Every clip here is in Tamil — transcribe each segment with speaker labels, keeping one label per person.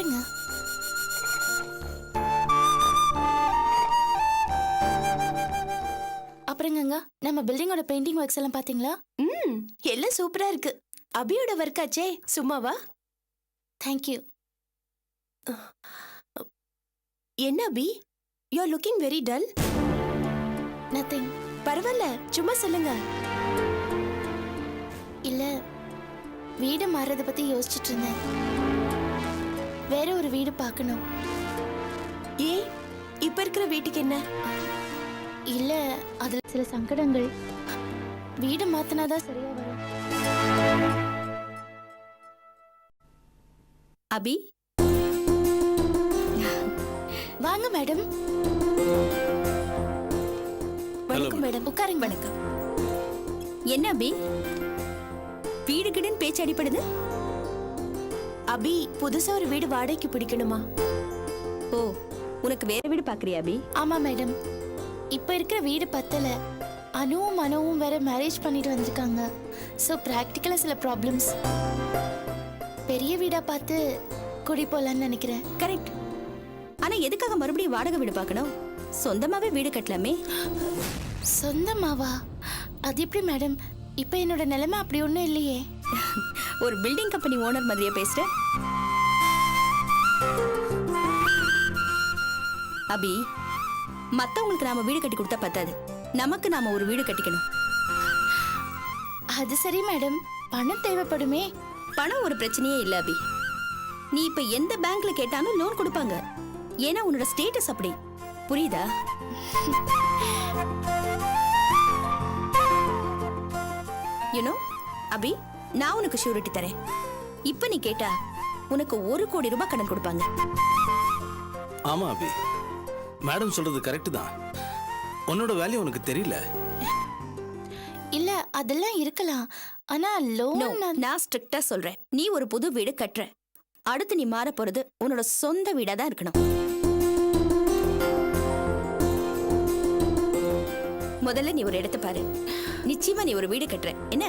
Speaker 1: உட்காருங்க. அப்புறங்க நம்ம பில்டிங்கோட பெயிண்டிங் ஒர்க்ஸ் எல்லாம் பாத்தீங்களா?
Speaker 2: எல்லாம் சூப்பரா இருக்கு. அபியோட ஒர்க் ஆச்சே, சும்மாவா?
Speaker 1: தேங்க்யூ.
Speaker 2: என்ன Abhi, you are looking very dull.
Speaker 1: Nothing.
Speaker 2: பரவாயில்ல, சும்மா சொல்லுங்க.
Speaker 1: இல்ல, வீடு மாறத பத்தி யோசிச்சுட்டு இருந்தேன். வேற ஒரு வீடு பார்க்கணும்.
Speaker 2: ஏ, இப்ப இருக்கிற வீட்டுக்கு என்ன?
Speaker 1: இல்ல, அதுல சில சங்கடங்கள். வீடு மாத்தினாதான் சரியா வரும்.
Speaker 2: அபி,
Speaker 1: வாங்க மேடம்.
Speaker 2: வணக்கம் மேடம்.
Speaker 1: உட்காருங்க.
Speaker 2: வணக்கம். என்ன அபி, வீடு கிடுன்னு பேச்சு அடிப்படுது? அபி, புதுசா ஒரு வீடு வாடகைக்கு பிடிக்கணுமா? ஓ, உனக்கு வேற வீடு பாக்குறியா அபி?
Speaker 1: ஆமா மேடம், இப்ப இருக்கிற வீடு பத்தல. அனுவும் மனோவும் வேற மேரேஜ் பண்ணிட்டு வந்திருக்காங்க. ஸோ ப்ராக்டிக்கலா சில ப்ராப்ளம்ஸ். பெரிய வீடா பார்த்து குடி போலான்னு நினைக்கிறேன்.
Speaker 2: கரெக்ட். ஆனா எதுக்காக மறுபடியும் வாடகை வீடு பார்க்கணும்? சொந்தமாவே வீடு கட்டலாமே.
Speaker 1: சொந்தமாவா? அது எப்படி மேடம்? இப்ப என்னோட நிலைமை அப்படி ஒண்ணும் இல்லையே.
Speaker 2: ஒரு பில்டிங் கம்பெனி ஓனர் மாதிரியே பேசுற அபி. மத்தவங்களுக்கு நாம வீடு கட்டி கொடுத்தா பத்தாது, நமக்கு நாம ஒரு வீடு கட்டிக்கணும்.
Speaker 1: அது சரி மேடம், பணம் தேவைப்படுமே.
Speaker 2: பணம் ஒரு பிரச்சனையே இல்ல அபி. நீ இப்ப எந்த பேங்க்ல கேட்டாலும் லோன் கொடுப்பாங்க. ஏன்னா உன்னோட ஸ்டேட்டஸ் அப்படி. புரியுதா? யூனோ அபி, நான் உனக்கு ஷூரிட்டி தரேன். இப்ப நீ கேட்டா உனக்கு 1 கோடி ரூபாய் கடன் கொடுப்பாங்க.
Speaker 3: ஆமா அபி, மேடம் சொல்றது கரெக்ட் தான். உன்னோட வேல்யூ உனக்கு தெரியல.
Speaker 1: இல்ல, அதெல்லாம் இருக்கலாம். ஆனா லோன்
Speaker 2: நான் ஸ்ட்ரிக்ட்டா சொல்றேன். நீ ஒரு புது வீடு கட்டுற, அடுத்து நீ மாற போறது உன்னோட சொந்த வீடா தான் இருக்கணும். முதல்ல நீ ஒரு இடத்தை பாரு. நிச்சயமா நீ ஒரு வீடு கட்டுற என்ன?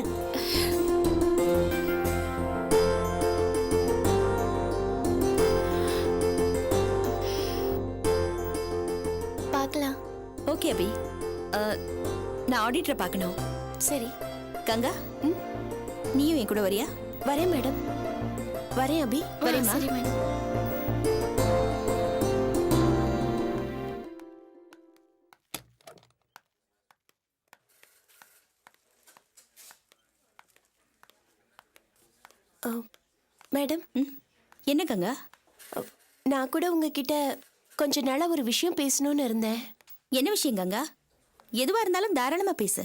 Speaker 1: பார்க்கலாம்.
Speaker 2: ஓகே அபி, நான் ஆடிட்டரை பார்க்கணும்.
Speaker 1: சரி.
Speaker 2: கங்கா, நீயும் என் கூட வரியா? வரேன் மேடம். வரேன் அபி. வரேன்.
Speaker 1: சரி மேடம்.
Speaker 2: மேடம். என்ன கங்கா? நான் கூட உங்ககிட்ட கொஞ்ச நாளா ஒரு விஷயம் பேசணும்னு இருந்தேன். என்ன விஷயம் கங்கா? எதுவா இருந்தாலும் தாராளமா பேசு.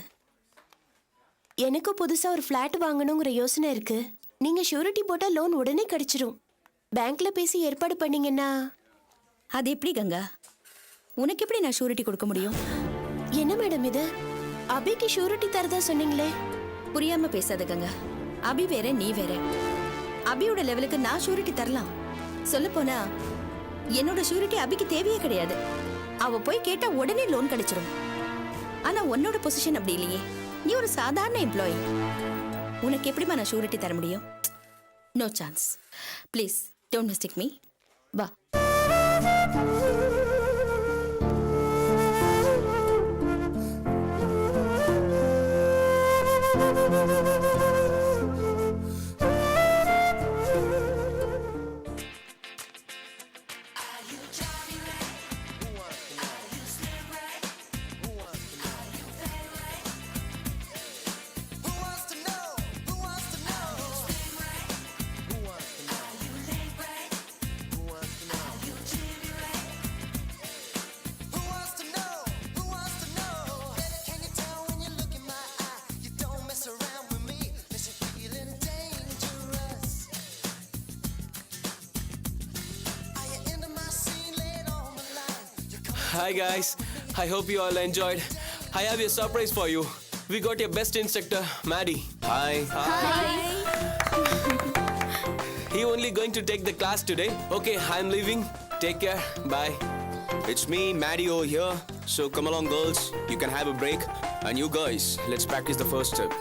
Speaker 2: எனக்கு புதுசா ஒரு ஃபிளாட் வாங்கணுங்கிற யோசனை இருக்கு. நீங்க ஷூரிட்டி போட்டா லோன் உடனே கிடைச்சிரும். பேங்க்ல பேசி ஏற்பாடு பண்ணீங்கன்னா. அது எப்படி கங்கா? உனக்கு எப்படி நான் ஷூரிட்டி கொடுக்க முடியும்? என்ன மேடம் இது? அபிக்கு ஷூரிட்டி தரதா சொன்னீங்களே. புரியாம பேசாத கங்கா. அபி வேற, நீ வேற. அபியோட லெவலுக்கு நான் ஷூரிட்டி தரலாம். சொல்ல போனா என்னோட ஷூரிட்டி அபிக்கு தேவையே கிடையாது. அவ போய் கேட்டா உடனே லோன் கிடைச்சிரும். ஆனா உன்னோட பொசிஷன் அப்படி இல்லையே. நீ ஒரு சாதாரண எம்ப்ளாயி. உனக்கு எப்படிமா நான் ஷூரிட்டி தர முடியும்? No chance. Please don't mistake me. வா.
Speaker 4: Hi guys, I hope you all enjoyed. I have a surprise for you. We got your best instructor, Maddie.
Speaker 3: Hi.
Speaker 4: He only going to take the class today. Okay, I'm leaving. Take care. Bye.
Speaker 5: It's me, Maddie over here. So come along girls, you can have a break. And you guys, let's practice the first step.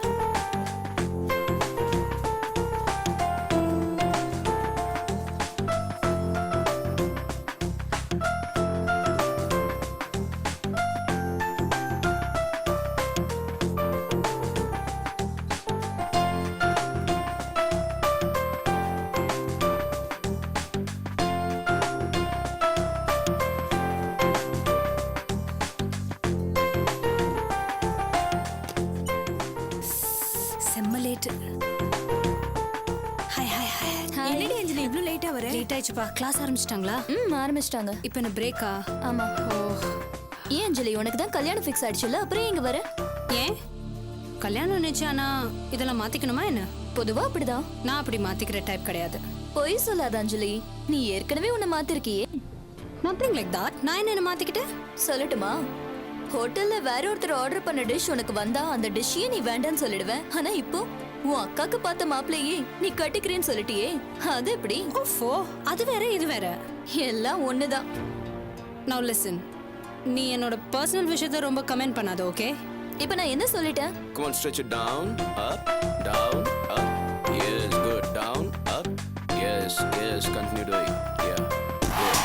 Speaker 2: என்னடி அஞ்சலி இவ்ளோ லேட்டா வர?
Speaker 6: லேட் ஆயிடுச்சுப்பா. கிளாஸ் ஆரம்பிச்சிட்டாங்களா?
Speaker 7: ஆரம்பிச்சிட்டாங்க.
Speaker 6: இப்போ என்ன பிரேக்கா?
Speaker 7: ஆமா.
Speaker 6: ஓ,
Speaker 7: ஏன் அஞ்சலி உனக்கு தான் கல்யாணம் ஃபிக்ஸ் ஆயிடுச்சுல, அப்புறம் இங்க வர?
Speaker 6: ஏன் கல்யாணம் நினைச்சானா இதெல்லாம் மாத்திக்கணுமா என்ன?
Speaker 7: பொதுவா அப்படிதான்.
Speaker 6: நான் அப்படி மாத்திக்கிற டைப் கிடையாது.
Speaker 7: பொய் சொல்லாத அஞ்சலி, நீ ஏற்கனவே உன்னை மாத்திருக்கியே.
Speaker 6: Nothing like that. நான் என்ன மாத்திக்கிட்டேன்?
Speaker 7: சொல்லட்டுமா? ஹோட்டல்ல வேற ஒருத்தர் ஆர்டர் பண்ண டிஷ் உனக்கு வந்தா அந்த டிஷ்ஷையே நீ வேண்டான்னு சொல்லிடுவேன். ஆனா இப்போ உன் அக்காக்கு பார்த்த மாப்பிளையே நீ கட்டிக்கிறேன்னு சொல்லிட்டியே, அது எப்படி?
Speaker 6: ஓஃபோ, அது வேற இது வேற.
Speaker 7: எல்லாம் ஒண்ணுதான்.
Speaker 6: Now listen, நீ என்னோட பர்சனல் விஷயத்தை ரொம்ப கமெண்ட் பண்ணாத, ஓகே?
Speaker 7: இப்ப நான் என்ன சொல்லிட்டேன்?
Speaker 5: Come on, stretch it down, up, down, up. Yes, good. Down, up. Yes, yes. Continue doing. Yeah. Good.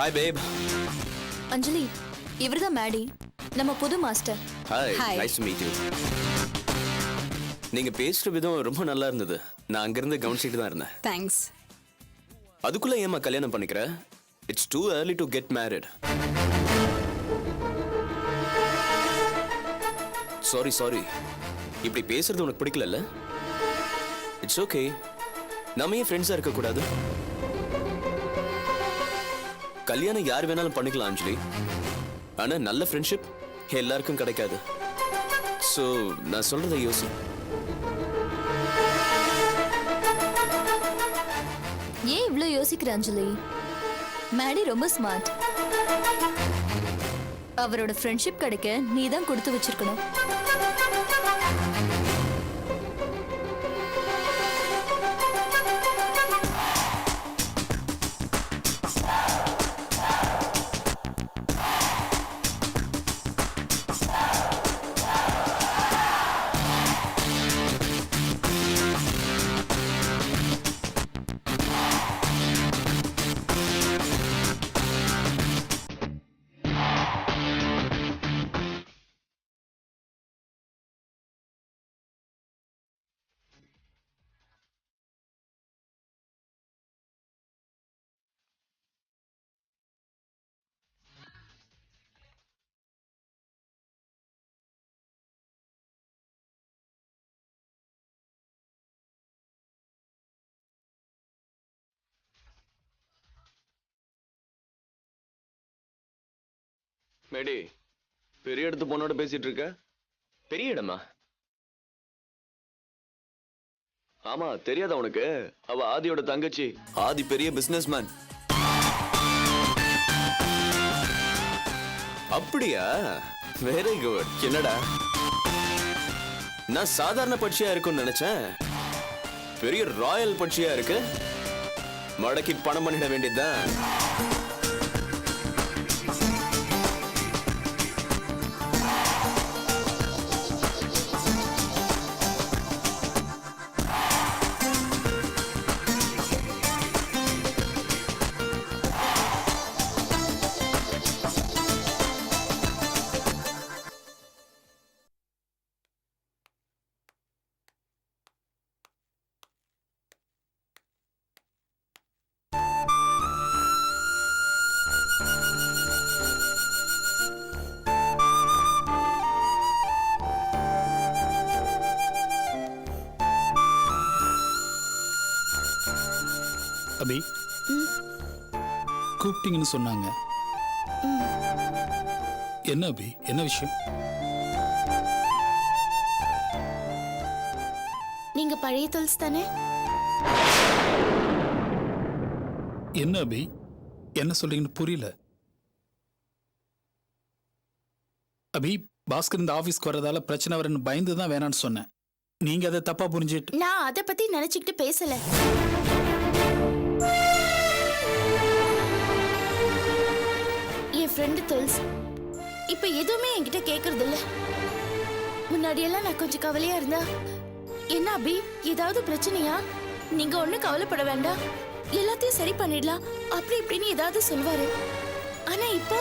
Speaker 5: Hi, babe.
Speaker 7: அஞ்சலி, இவர்தான் மேடி, நம்ம புது master.
Speaker 5: Hi.
Speaker 6: Hi.
Speaker 5: Nice to meet you. நீங்க பேசுற விதம் ரொம்ப நல்லா இருந்தது. நான் அங்கிருந்து கவனிச்சிட்டு தான் இருந்தேன்.
Speaker 6: தேங்க்ஸ்.
Speaker 5: அதுக்குள்ள ஏமா கல்யாணம் பண்ணிக்கிற? It's too early to get married. Sorry. இப்படி பேசுறது உனக்கு பிடிக்கல? It's okay. நாம ஏன் ஃப்ரெண்ட்ஸா இருக்க கூடாது? கல்யாணம் யார் வேணாலும் பண்ணிக்கலாம் அஞ்சலி. ஆனா நல்ல ஃப்ரெண்ட்ஷிப் எல்லாருக்கும் கிடைக்காது. சோ நான் சொல்றதை யோசி.
Speaker 7: ஏன் இவ்ளோ யோசிக்கிற அஞ்சலி? மேடி ரொம்ப ஸ்மார்ட். அவரோட ஃப்ரெண்ட்ஷிப் கிடைக்க நீ தான் கொடுத்து வச்சிருக்கணும்.
Speaker 5: மேடி, பெரிய இடத்து பொண்ணோட பேசிட்டு இருக்க? பெரிய இடமா? ஆமா, தெரியாதா உனக்கு? அவ ஆதியோட தங்கச்சி. ஆதி பெரிய பிசினஸ்மேன். அப்படியா? Very good. என்னடா, நான் சாதாரண பட்சியா இருக்கும்னு நினைச்சேன். பெரிய ராயல் பட்சியா இருக்கு. மடக்கி பணம் பண்ணிட வேண்டியதுதான்.
Speaker 8: அபி, கூப்பிட்டீங்கன்னு சொன்னாங்க. என்ன அபி, என்ன விஷயம்?
Speaker 1: நீங்க பழைய தொல்ஸ் தானே?
Speaker 8: என்ன அபி, என்ன சொல்றீங்கன்னு புரியல. அபி, பாஸ்கர் இந்த ஆபீஸ்க்கு வர்றதால பிரச்சனை வரன்னு பயந்து தான் வேணான்னு சொன்னேன். நீங்க அதை தப்பா புரிஞ்சுட்டு.
Speaker 1: நான் அதை பத்தி நினைச்சுக்கிட்டு பேசல. என் ஃப்ரெண்டு தொல்ஸ் இப்ப எதுவுமே என்கிட்ட கேக்குறது இல்ல. முன்னாடியெல்லாம் நான் கொஞ்சம் கவலையா இருந்தா, என்ன அபி ஏதாவது பிரச்சனையா நீங்க ஒண்ணும் கவலைப்பட வேண்டாம், எல்லாத்தையும் சரி பண்ணிடலாம் அப்படி இப்படின்னு ஏதாவது சொல்வாரு. ஆனா இப்போ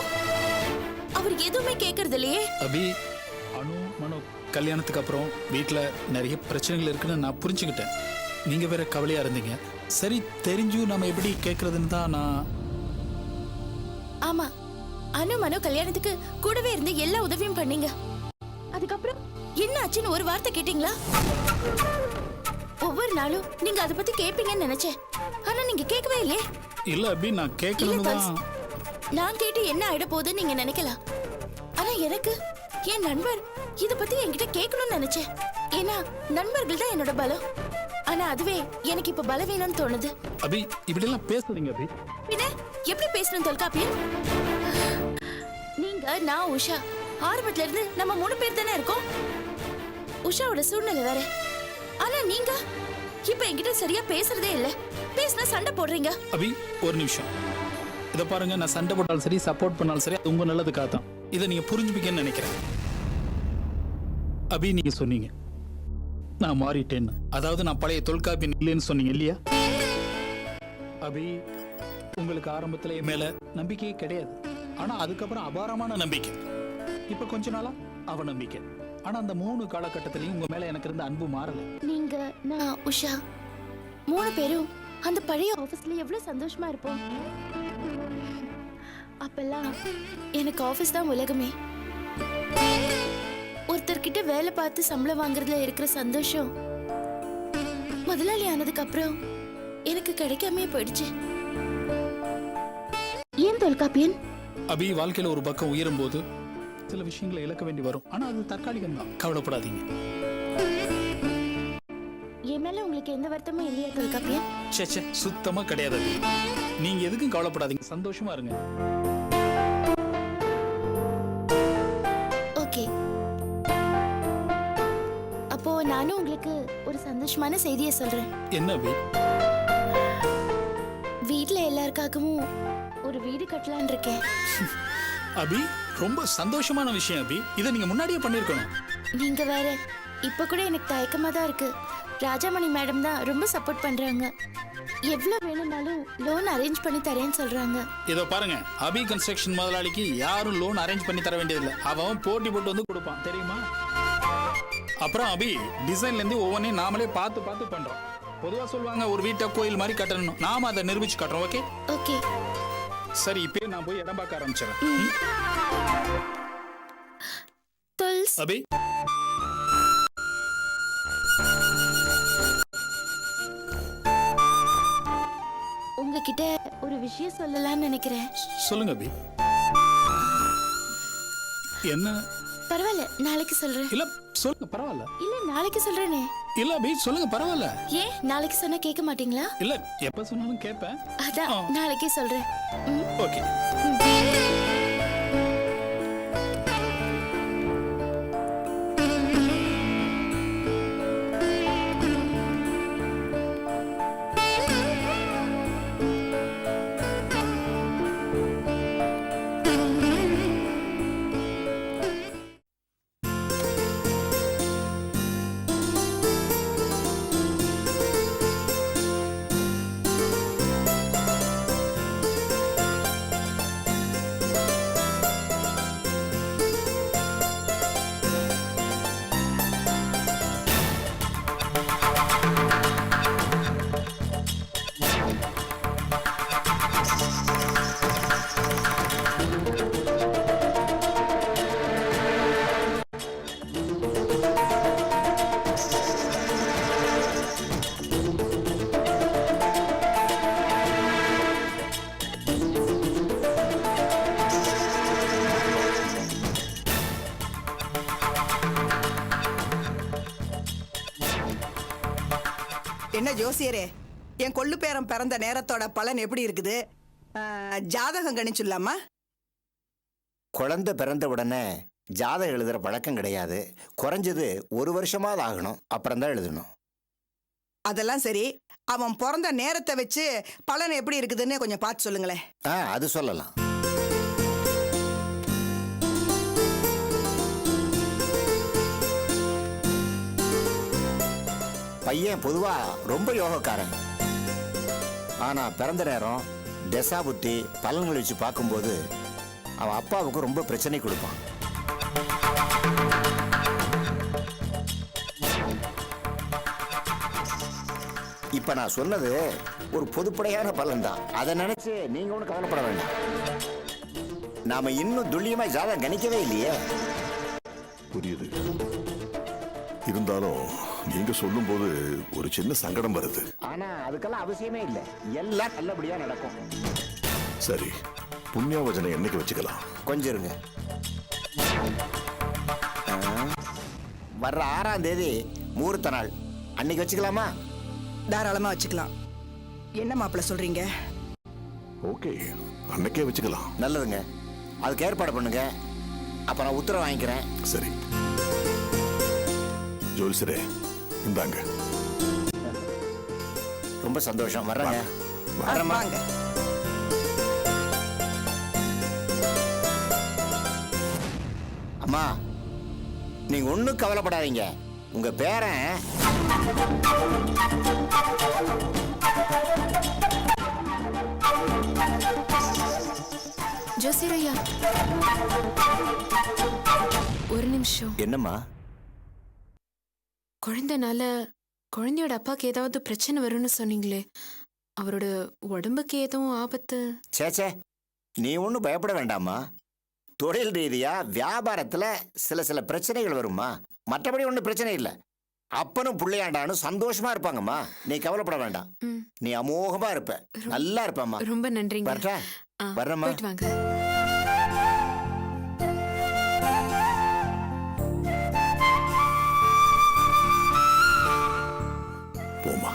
Speaker 1: அவர் எதுவுமே கேக்குறது இல்லையே.
Speaker 8: அபி, அனு மனோ கல்யாணத்துக்கு அப்புறம் வீட்டில் நிறைய பிரச்சனைகள் இருக்குன்னு நான் புரிஞ்சுக்கிட்டேன். நீங்க வேற கவலையா இருந்தீங்க. சரி, தெரிஞ்சும் நம்ம எப்படி கேட்கறதுன்னு தான் நான்.
Speaker 1: ஆமா, அனு மனோ கல்யாணத்துக்கு கூடவே இருந்து எல்லா உதவியும் பண்ணீங்க. அதுக்கப்புறம் என்ன ஆச்சுன்னு ஒரு வார்த்தை கேட்டீங்களா? ஒவ்வொரு நாளும் நீங்க அதை பத்தி கேட்பீங்கன்னு நினைச்சேன், ஆனா நீங்க கேட்கவே இல்லையே.
Speaker 8: இல்ல அபி, நான்
Speaker 1: இல்ல
Speaker 8: கேட்கணும்
Speaker 1: தாஸ்,
Speaker 8: தான்.
Speaker 1: நான் கேட்டு என்ன ஆயிட போகுதுன்னு நீங்க நினைக்கலாம். ஆனா எனக்கு என் நண்பர் இத பத்தி என்கிட்ட கேட்கணும்னு நினைச்சேன். ஏன்னா நண்பர்கள் தான் என்னோட பலம். ஆனா அதுவே எனக்கு இப்ப பலவீனம்னு தோணுது.
Speaker 8: அபி, இப்படி எல்லாம் பேசுறீங்க அபி.
Speaker 1: பின்ன எப்படி பேசணும் தொல்காப்பியன்? நீங்க, நான், உஷா ஆரம்பத்துல இருந்து நம்ம 3 பேர் தானே இருக்கோம். உஷாவோட சூழ்நிலை வேற. ஆனா நீங்க இப்ப என்கிட்ட சரியா பேசுறதே இல்ல. பேசினா சண்டை போடுறீங்க.
Speaker 8: அபி, ஒரு நிமிஷம். இதை பாருங்க, நான் சண்டை போட்டாலும் சரி, சப்போர்ட் பண்ணாலும் சரி, அது உங்க நல்லதுக்காக தான். இதை நீங்க புரிஞ்சுப்பீங்கன்னு நினைக்கிறேன். அபி, நீங்க சொன்னீங்க நான் மாறிட்டேன்னு. அதாவது நான் பழைய தொல்காப்பியன் இல்லைன்னு சொன்னீங்க இல்லையா? அபி, உங்களுக்கு ஆரம்பத்துல என் மேல நம்பிக்கையே கிடையாது. ஆனா அதுக்கப்புறம் அபாரமான நம்பிக்கை. இப்ப கொஞ்ச நாளா அவ நம்பிக்கை. ஆனா அந்த 3 காலகட்டத்திலையும் உங்க மேல எனக்கு இருந்த அன்பு மாறல.
Speaker 1: நீங்க, நான், உஷா 3 பேரும் அந்த பழைய ஆபீஸ்ல எவ்வளவு சந்தோஷமா இருப்போம். அப்பெல்லாம் எனக்கு ஆபீஸ் தான் உலகமே. ஒருத்தர்கிட்ட வேலை பார்த்து சம்பளம் வாங்குறதுல இருக்கிற சந்தோஷம் முதலாளி ஆனதுக்கு அப்புறம் எனக்கு கிடைக்காமே போயிடுச்சு. ஏன் தொல்காப்பியன்?
Speaker 8: அபி, வாழ்க்கையில ஒரு பக்கம் உயரும் போது சில விஷயங்களை இழக்க வேண்டி வரும். ஆனா அது தற்காலிகம் தான், கவலைப்படாதீங்க.
Speaker 1: என் மேல உங்களுக்கு எந்த வருத்தமும் இல்லையா தொல்காப்பியன்?
Speaker 8: சே, சுத்தமா கிடையாது அபி. நீங்க எதுக்கும் கவலைப்படாதீங்க, சந்தோஷமா இருங்க.
Speaker 1: ஓகே, அப்போ நானும் உங்களுக்கு ஒரு சந்தோஷமான செய்தியை சொல்றேன்.
Speaker 8: என்ன அபி?
Speaker 1: வீட்ல எல்லாருக்காகவும் ஒரு வீடு கட்டலான் இருக்கேன்.
Speaker 8: அபி, ரொம்ப சந்தோஷமான விஷயம் அபி. இதை நீங்க முன்னாடியே பண்ணிருக்கணும்.
Speaker 1: நீங்க வேற. இப்ப கூட எனக்கு தயக்கமா தான் இருக்கு. ராஜாமணி மேடம் தான் ரொம்ப சப்போர்ட் பண்றாங்க. எவ்வளவு வேணும்னாலும் லோன் அரேஞ்ச் பண்ணி தரேன்னு சொல்றாங்க.
Speaker 8: இதோ பாருங்க, அபி கன்ஸ்ட்ரக்ஷன் முதலாளிக்கு யாரும் லோன் அரேஞ்ச் பண்ணி தர வேண்டியதில்லை. அவன் போட்டி போட்டு வந்து கொடுப்பான், தெரியுமா? அப்புறம் அபி, டிசைன்ல இருந்து ஒவ்வொன்றையும் நாமளே பார்த்து பார்த்து பண்றோம். பொதுவா சொல்லுவாங்க ஒரு வீட்டை கோயில் மாதிரி கட்டணும். நாம அதை நிரூபிச்சு கட்டுறோம். Okay
Speaker 1: okay.
Speaker 8: சரி, இப்போ நான் போய் இடம் பார்க்க ஆரம்பிச்சிடறேன்.
Speaker 1: துல்ஸ்,
Speaker 8: அபி,
Speaker 1: உங்ககிட்ட ஒரு விஷயம் சொல்லலாம்னு நினைக்கிறேன்.
Speaker 8: சொல்லுங்க அபி. என்ன?
Speaker 1: பரவாயில்ல, நாளைக்கு சொல்றேன்.
Speaker 8: இல்ல, சொல்லுங்க, பரவாயில்ல.
Speaker 1: இல்ல, நாளைக்கு சொல்றேனே.
Speaker 8: இல்ல அபி, சொல்லுங்க, பரவாயில்ல.
Speaker 1: ஏன் நாளைக்கு சொன்னா கேட்க மாட்டீங்களா?
Speaker 8: இல்ல, எப்ப சொன்னாலும் கேட்பேன்.
Speaker 1: அதான் நாளைக்கே சொல்றேன்.
Speaker 8: ஓகே.
Speaker 9: என்ன ஜோசியரே, என் கொள்ளு பேரன் பிறந்த நேரத்தோட பலன் எப்படி இருக்குது? ஜாதகம் கணிச்சுடலாமா?
Speaker 10: குழந்தை பிறந்த உடனே ஜாதகம் எழுதுற பழக்கம் கிடையாது. குறைஞ்சது 1 வருஷமாவது ஆகணும், அப்புறம் தான் எழுதணும்.
Speaker 9: அதெல்லாம் சரி, அவன் பிறந்த நேரத்தை வச்சு பலன் எப்படி இருக்குதுன்னு கொஞ்சம் பார்த்து சொல்லுங்களேன்.
Speaker 10: அது சொல்லலாம். பையன் பொதுவா ரொம்ப யோகக்காரன். ஆனா பிறந்த நேரம் தசா புத்தி பலன்கள் வச்சு பார்க்கும்போது அவன் அப்பாவுக்கு ரொம்ப பிரச்சனை கொடுப்பான். இப்ப நான் சொன்னது ஒரு பொதுப்படையான பலன் தான். அதை நினைச்சு நீங்க ஒன்றும் கவலைப்பட வேண்டாம். நாம இன்னும் துல்லியமா ஜாதகம் கணிக்கவே இல்லையே.
Speaker 11: புரியுது. இருந்தாலும் நீங்க சொல்லும்போது ஒரு சின்ன சங்கடம் வருது.
Speaker 10: ஆனா அதுக்கெல்லாம் அவசியமே இல்லை, எல்லாம் நல்லபடியா நடக்கும்.
Speaker 11: சரி, புண்ணியாவஜனை என்னைக்கு வச்சுக்கலாம்?
Speaker 10: கொஞ்சம் இருங்க. வர்ற 6ஆம் தேதி முகூர்த்த நாள், அன்னைக்கு வச்சுக்கலாமா?
Speaker 9: தாராளமா வச்சுக்கலாம். என்ன மாப்பிள்ள சொல்றீங்க?
Speaker 11: ஓகே, அன்னைக்கே வச்சுக்கலாம்.
Speaker 10: நல்லதுங்க, அதுக்கு ஏற்பாடு பண்ணுங்க. அப்ப நான் உத்தரவு வாங்கிக்கிறேன்.
Speaker 11: சரி ஜோல்சரே, இந்தாங்க.
Speaker 10: ரொம்ப சந்தோஷம். வர்றேங்க.
Speaker 9: வாங்க.
Speaker 10: அம்மா, நீங்க ஒண்ணும் கவலைப்படாதீங்க. உங்க பேரன்
Speaker 2: ஜோசியரையா, ஒரு நிமிஷம்.
Speaker 10: என்னம்மா?
Speaker 2: குழந்தையோட அப்பாக்கு ஏதாவது பிரச்சனை வரும்னு சொன்னீங்களே, அவரோட உடம்புக்கு எதுவும் ஆபத்து?
Speaker 10: சேச்சே, நீ ஒன்றும் பயப்பட வேண்டாமா. தொழில் ரீதியா வியாபாரத்துல சில பிரச்சனைகள் வருமா, மற்றபடி ஒன்றும் பிரச்சனை இல்லை. அப்பனும் பிள்ளையாண்டானு சந்தோஷமா இருப்பாங்கம்மா. நீ கவலைப்பட வேண்டாம். நீ அமோகமா இருப்ப, நல்லா இருப்பம்மா.
Speaker 2: ரொம்ப நன்றிங்க.
Speaker 10: வரட்டா? வர்றம்மா.
Speaker 2: வாங்க.
Speaker 11: போமா.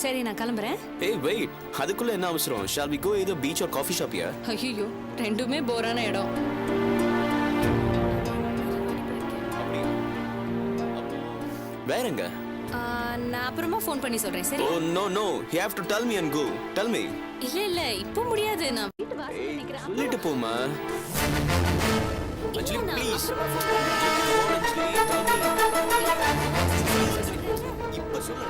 Speaker 6: சரி, நான் கிளம்புறேன்.
Speaker 4: Hey, wait. அதுக்குள்ள என்ன அவசரம்? Shall we go either beach or coffee shop here?
Speaker 6: ஐயோ, ரெண்டுமே போரான இடம்.
Speaker 4: வேறங்க?
Speaker 6: நான் அப்புறமா ஃபோன் பண்ணி சொல்றேன். சரி?
Speaker 4: Oh no no, you have to tell me and go. Tell me.
Speaker 6: இல்ல இப்போ முடியாது. நான் வீட்டு வாசல்ல நிக்கிறேன்.
Speaker 4: சொல்லிட்டு போமா. Anjali, please. இப்ப சொல்லு.